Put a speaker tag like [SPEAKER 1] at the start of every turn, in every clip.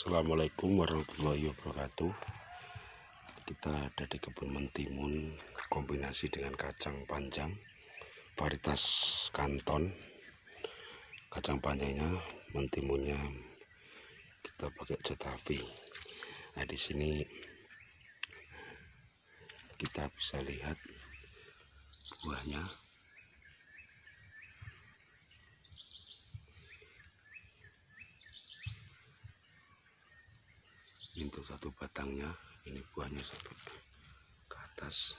[SPEAKER 1] Assalamualaikum warahmatullahi wabarakatuh. Kita ada di kebun mentimun kombinasi dengan kacang panjang varietas kanton. Kacang panjangnya, mentimunnya kita pakai Jatavi. Nah, di sini kita bisa lihat buahnya. Ini untuk satu batangnya, ini buahnya sampai ke atas.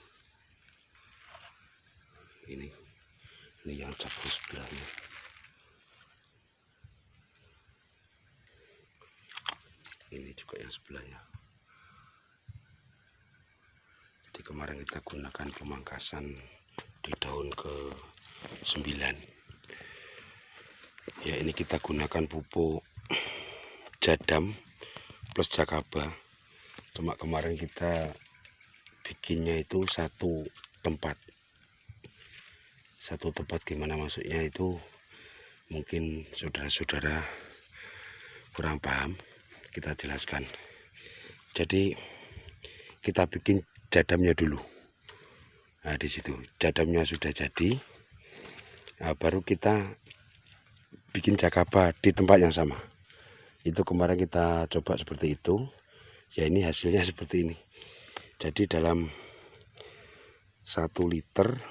[SPEAKER 1] Ini yang cabut sebelahnya. Ini juga yang sebelahnya. Jadi kemarin kita gunakan pemangkasan di daun ke 9. Ya, ini kita gunakan pupuk jadam plus jakaba. Cuma kemarin kita bikinnya itu satu tempat gimana maksudnya, itu mungkin saudara-saudara kurang paham, kita jelaskan. Jadi kita bikin jadamnya dulu. Nah, di situ jadamnya sudah jadi. Nah, baru kita bikin jakaba di tempat yang sama. Itu kemarin kita coba seperti itu. Ya, ini hasilnya seperti ini. Jadi dalam 1 liter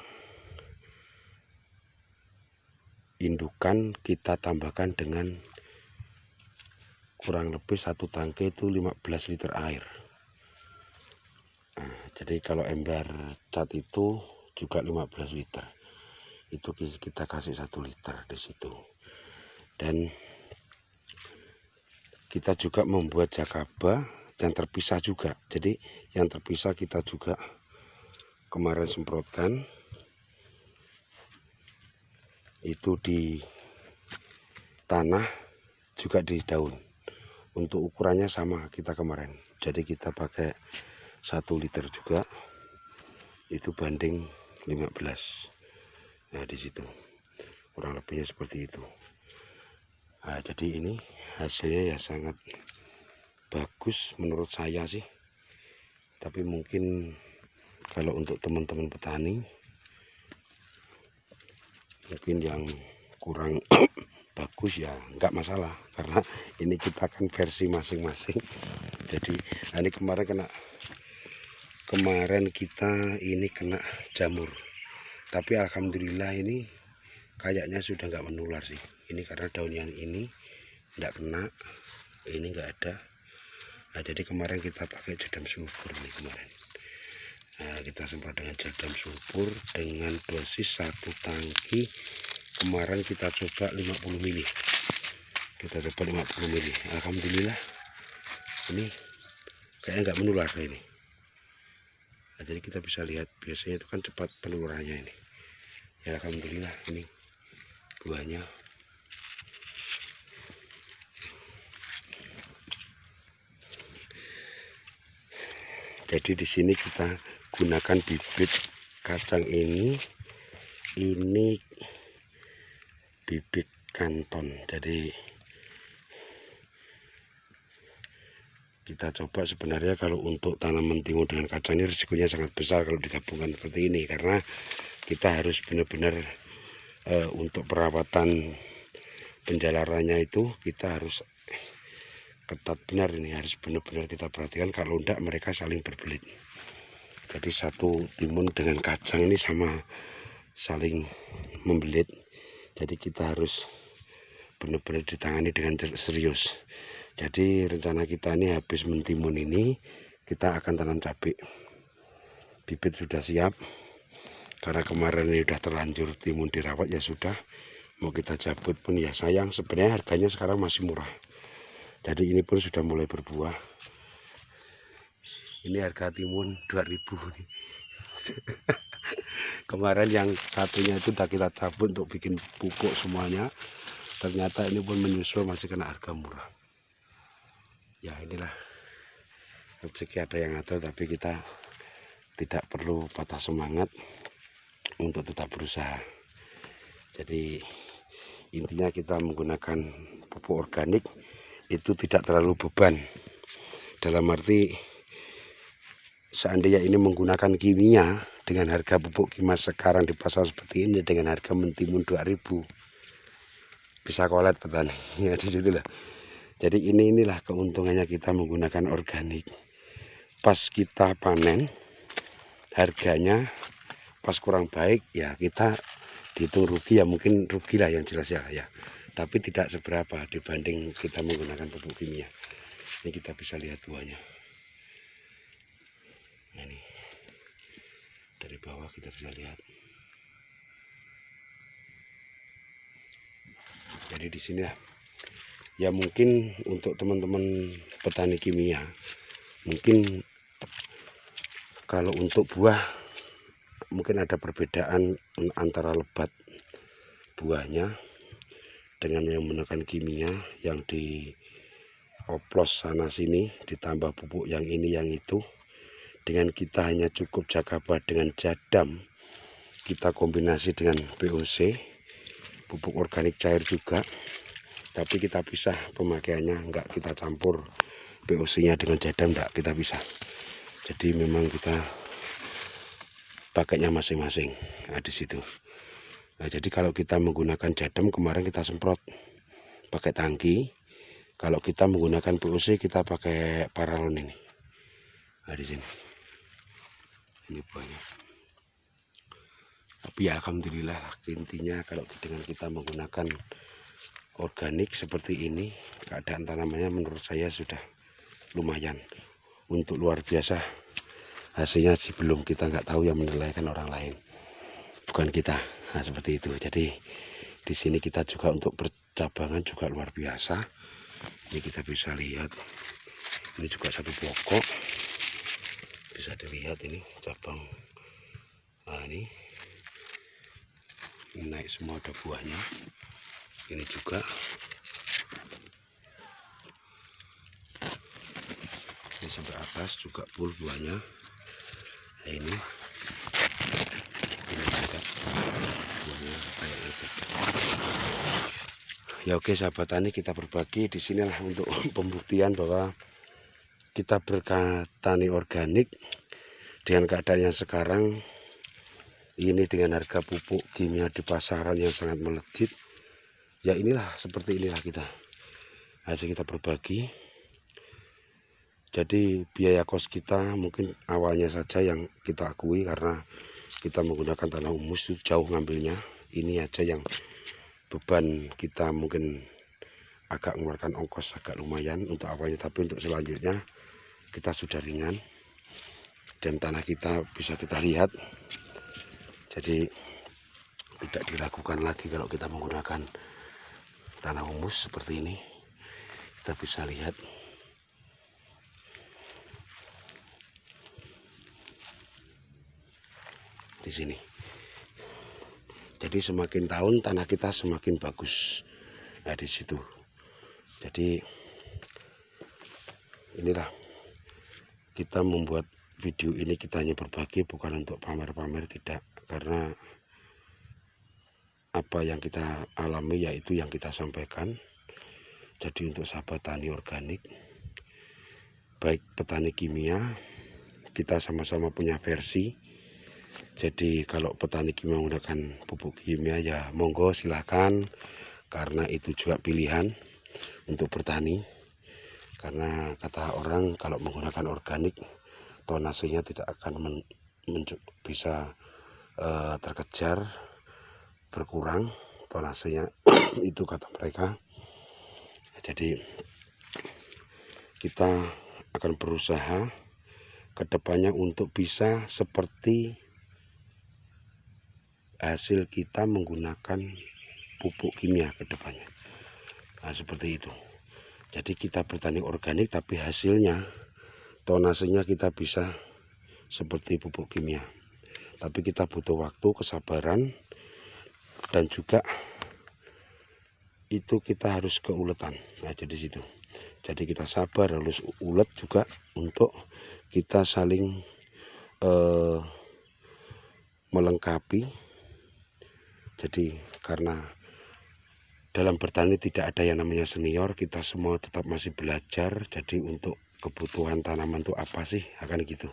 [SPEAKER 1] indukan kita tambahkan dengan kurang lebih 1 tangkai itu 15 liter air. Nah, jadi kalau ember cat itu juga 15 liter. Itu kita kasih 1 liter di situ. Dan kita juga membuat jakaba yang terpisah juga. Jadi yang terpisah kita juga kemarin semprotkan itu di tanah juga di daun. Untuk ukurannya sama kita kemarin. Jadi kita pakai 1 liter juga. Itu banding 15. Nah, di situ kurang lebihnya seperti itu. Nah, jadi ini hasilnya ya sangat bagus menurut saya sih. Tapi mungkin kalau untuk teman-teman petani mungkin yang kurang bagus ya nggak masalah, karena ini kita kan versi masing-masing. Jadi ini kemarin kita ini kena jamur, tapi alhamdulillah ini kayaknya sudah nggak menular sih. Ini karena daun yang ini nggak kena, ini nggak ada. Nah, jadi kemarin kita pakai jadam sulfur nih kemarin. Nah, kita semprot dengan jadam sulfur dengan dosis 1 tangki. Kemarin kita coba 50 ml. Kita coba 50 ml. Alhamdulillah ini kayaknya nggak menular ini. Nah, jadi kita bisa lihat biasanya itu kan cepat penularannya ini. Ya, alhamdulillah ini buahnya. Jadi di sini kita gunakan bibit kacang ini bibit kanton. Jadi kita coba, sebenarnya kalau untuk tanam mentimun dengan kacang ini risikonya sangat besar kalau digabungkan seperti ini, karena kita harus benar-benar untuk perawatan penjalarannya itu kita harus ketat benar. Ini harus benar-benar kita perhatikan, kalau enggak mereka saling berbelit. Jadi satu timun dengan kacang ini sama saling membelit. Jadi kita harus benar-benar ditangani dengan serius. Jadi rencana kita ini habis mentimun ini kita akan tanam cabai. Bibit sudah siap, karena kemarin ini sudah terlanjur timun dirawat, ya sudah mau kita cabut pun ya sayang. Sebenarnya harganya sekarang masih murah. Jadi ini pun sudah mulai berbuah. Ini harga timun 2000 nih. Kemarin yang satunya itu udah kita cabut untuk bikin pupuk semuanya. Ternyata ini pun menyusul, masih kena harga murah. Ya, inilah rezeki ada yang ngatur, tapi kita tidak perlu patah semangat untuk tetap berusaha. Jadi intinya kita menggunakan pupuk organik itu tidak terlalu beban. Dalam arti seandainya ini menggunakan kimia dengan harga pupuk kimia sekarang di pasar seperti ini dengan harga mentimun 2000, bisa kolet petani. Ya di situ lah. Jadi inilah keuntungannya kita menggunakan organik. Pas kita panen harganya pas kurang baik ya kita dihitung rugi, ya mungkin rugi lah yang jelas ya, tapi tidak seberapa dibanding kita menggunakan pupuk kimia. Ini kita bisa lihat buahnya. Nah, ini dari bawah kita bisa lihat. Jadi di sini ya mungkin untuk teman-teman petani kimia, mungkin kalau untuk buah mungkin ada perbedaan antara lebat buahnya dengan yang menggunakan kimia, yang dioplos sana sini ditambah pupuk yang ini yang itu. Dengan kita hanya cukup jaga buah dengan jadam, kita kombinasi dengan POC, pupuk organik cair juga, tapi kita pisah pemakaiannya, enggak kita campur POC nya dengan jadam, enggak kita pisah. Jadi memang kita pakainya masing-masing. Nah, di situ. Nah, jadi kalau kita menggunakan jadam kemarin kita semprot pakai tangki, kalau kita menggunakan POC kita pakai paralon ini. Nah, di sini. Ini buahnya. Tapi ya alhamdulillah, intinya kalau dengan kita menggunakan organik seperti ini, keadaan tanamannya menurut saya sudah lumayan. Untuk luar biasa hasilnya sih belum, kita nggak tahu, yang menilaikan orang lain, bukan kita. Nah, seperti itu. Jadi di sini kita juga untuk percabangan juga luar biasa. Ini kita bisa lihat, ini juga satu pokok, bisa dilihat ini cabang. Nah, ini naik semua, ada buahnya. Ini juga ini sampai atas juga full buahnya. Nah, ini juga buahnya kayak itu. Ya oke sahabat tani, kita berbagi di sinilah untuk pembuktian bahwa kita bertani organik dengan keadaan yang sekarang ini, dengan harga pupuk kimia di pasaran yang sangat melejit. Ya inilah, seperti inilah kita hasil kita berbagi. Jadi biaya kos kita mungkin awalnya saja yang kita akui, karena kita menggunakan tanah humus jauh ngambilnya. Ini aja yang beban kita mungkin agak mengeluarkan ongkos agak lumayan untuk awalnya, tapi untuk selanjutnya kita sudah ringan dan tanah kita bisa kita lihat. Jadi tidak diragukan lagi kalau kita menggunakan tanah humus seperti ini. Kita bisa lihat di sini. Jadi semakin tahun tanah kita semakin bagus. Nah, di situ. Jadi inilah kita membuat video ini, kita hanya berbagi, bukan untuk pamer-pamer, tidak. Karena apa yang kita alami yaitu yang kita sampaikan. Jadi untuk sahabat tani organik, baik petani kimia, kita sama-sama punya versi. Jadi kalau petani kimia menggunakan pupuk kimia ya monggo silahkan, karena itu juga pilihan untuk bertani. Karena kata orang kalau menggunakan organik tonasenya tidak akan bisa terkejar, berkurang tonasenya itu kata mereka. Jadi kita akan berusaha kedepannya untuk bisa seperti hasil kita menggunakan pupuk kimia kedepannya. Nah, seperti itu. Jadi kita bertani organik tapi hasilnya tonasenya kita bisa seperti pupuk kimia. Tapi kita butuh waktu, kesabaran, dan juga itu kita harus keuletan. Nah, jadi situ. Jadi kita sabar, harus ulet juga untuk kita saling melengkapi. Jadi karena dalam bertani tidak ada yang namanya senior, kita semua tetap masih belajar. Jadi untuk kebutuhan tanaman itu apa sih, akan gitu.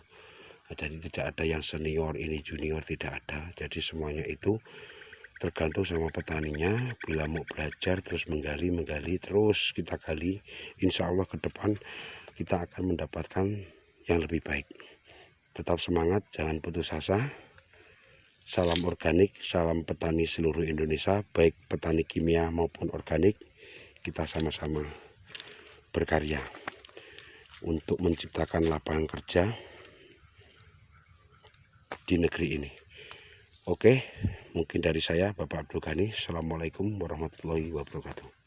[SPEAKER 1] Jadi tidak ada yang senior ini junior, tidak ada. Jadi semuanya itu tergantung sama petaninya. Bila mau belajar terus menggali terus kita gali, insya Allah ke depan kita akan mendapatkan yang lebih baik. Tetap semangat, jangan putus asa. Salam organik, salam petani seluruh Indonesia, baik petani kimia maupun organik. Kita sama-sama berkarya untuk menciptakan lapangan kerja di negeri ini. Oke, mungkin dari saya Bapak Abdul Ghani. Assalamualaikum warahmatullahi wabarakatuh.